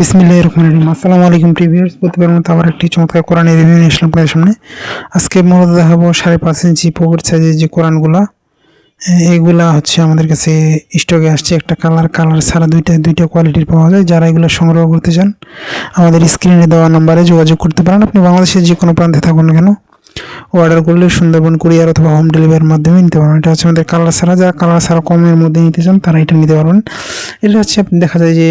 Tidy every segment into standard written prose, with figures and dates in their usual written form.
বিসমিল্লাহির রহমানির রহিম। আসসালামু আলাইকুম প্রিভিউয়ার্স, প্রতিবারের মতো আবার একটি চমৎকার কোরআনের রিভিউ নিয়ে আসলাম আপনাদের সামনে। আজকে মূলত দেখাবো 5.5 ইঞ্চি পকেট সাইজের যে কোরআনগুলা, এইগুলা হচ্ছে আমাদের কাছে স্টকে আসছে। একটা কালার ছাড়া দুইটা কোয়ালিটির পাওয়া যায়। যারা এগুলো সংগ্রহ করতে চান আমাদের স্ক্রিনে দেওয়া নাম্বারে যোগাযোগ করতে পারেন। আপনি বাংলাদেশের যে কোনো প্রান্তে থাকুন না কেন অর্ডার করলে সুন্দরবন কুরিয়ার অথবা হোম ডেলিভারির মাধ্যমে নিতে পারবেন। এটা হচ্ছে আমাদের কালার ছাড়া, যারা কালার ছাড়া কমের মধ্যে নিতে চান তারা এটা নিতে পারবেন। এটা হচ্ছে আপনি দেখা যায় যে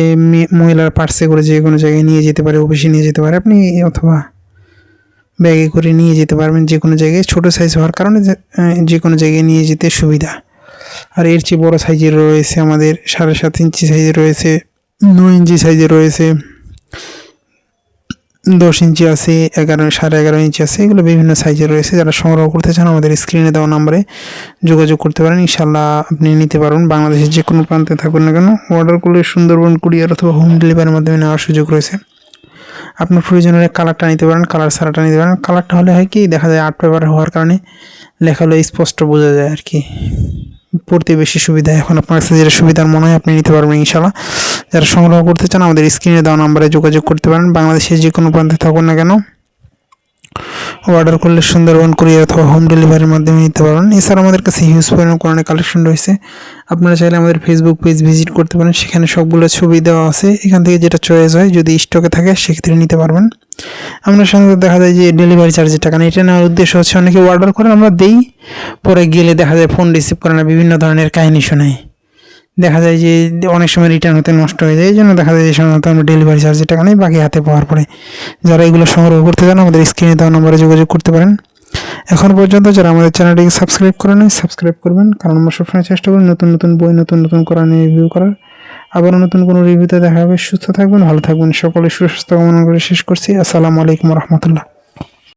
মহিলার পার্সে করে যে কোনো জায়গায় নিয়ে যেতে পারে, অফিসে নিয়ে যেতে পারে আপনি, অথবা ব্যাগে করে নিয়ে যেতে পারবেন যে কোনো জায়গায়। ছোটো সাইজ হওয়ার কারণে যে কোনো জায়গায় নিয়ে যেতে সুবিধা। আর এর চেয়ে বড়ো সাইজের রয়েছে আমাদের 7.5 ইঞ্চি সাইজের রয়েছে, 9 ইঞ্চি সাইজের রয়েছে, 10 ইঞ্চি আছে, 11.5 ইঞ্চি আছে। এগুলো বিভিন্ন সাইজের রয়েছে। যারা সংগ্রহ করতে চান আমাদের স্ক্রিনে দেওয়া নাম্বারে যোগাযোগ করতে পারেন। ইনশাল্লাহ আপনি নিতে পারবেন। বাংলাদেশের যে কোনো প্রান্তে থাকুন না কেন অর্ডার করলে সুন্দরবন কুরিয়ার অথবা হোম ডেলিভারির মাধ্যমে নেওয়ার সুযোগ রয়েছে। আপনার প্রয়োজন হলে কালারটা নিতে পারেন, কালার ছাড়াটা নিতে পারেন। কালারটা হলে হয় কি, দেখা যায় আর্ট পেপার হওয়ার কারণে লেখাগুলো স্পষ্ট বোঝা যায় আর কি, পড়তে বেশি সুবিধা। এখন আপনার কাছে যেটা সুবিধার মনে হয় আপনি নিতে পারবেন ইনশাল্লাহ। যারা সংগ্রহ করতে চান আমাদের স্ক্রিনে দেওয়া নাম্বারে যোগাযোগ করতে পারেন। বাংলাদেশের যে কোনো প্রান্তে থাকুন না কেন অর্ডার করলে সুন্দরবন কুরিয়ার অথবা হোম ডেলিভারির মাধ্যমে নিতে পারবেন। এছাড়া আমাদের কাছে হিউজ পরিমাণ কোরআনের কালেকশন রয়েছে। আপনারা চাইলে আমাদের ফেসবুক পেজ ভিজিট করতে পারেন, সেখানে সবগুলো ছবি দেওয়া আছে। এখান থেকে যেটা চয়েস হয় যদি স্টকে থাকে সেক্ষেত্রে নিতে পারবেন। আমরা সাধারণত দেখা যায় যে ডেলিভারি চার্জের টাকা নেই। এটা নেওয়ার উদ্দেশ্য হচ্ছে অনেকে অর্ডার করেন, আমরা দেই, পরে গেলে দেখা যায় ফোন রিসিভ করে না, বিভিন্ন ধরনের কাহিনী শোনায়। দেখা যায় যে অনেক সময় রিটার্ন হতে নষ্ট হয়ে যায়। এই জন্য দেখা যায় যে সাধারণত আমরা ডেলিভারি চার্জের টাকা নেই, বাকি হাতে পাওয়ার পরে। যারা এগুলো সংগ্রহ করতে চান আমাদের স্ক্রিনে দেওয়া নম্বরে যোগাযোগ করতে পারেন। এখন পর্যন্ত যারা আমাদের চ্যানেলটিকে সাবস্ক্রাইব করে নেই সাবস্ক্রাইব করবেন, কারণ আমরা সবসময় চেষ্টা করি নতুন নতুন বই, নতুন নতুন কোরআনের রিভিউ করার। আবারও নতুন কোনো রিভিউতে দেখা হবে। সুস্থ থাকবেন, ভালো থাকবেন। সকলে সুস্বাস্থ্য কামনা করে শেষ করছি। আসসালামু আলাইকুম রহমতুল্লাহ।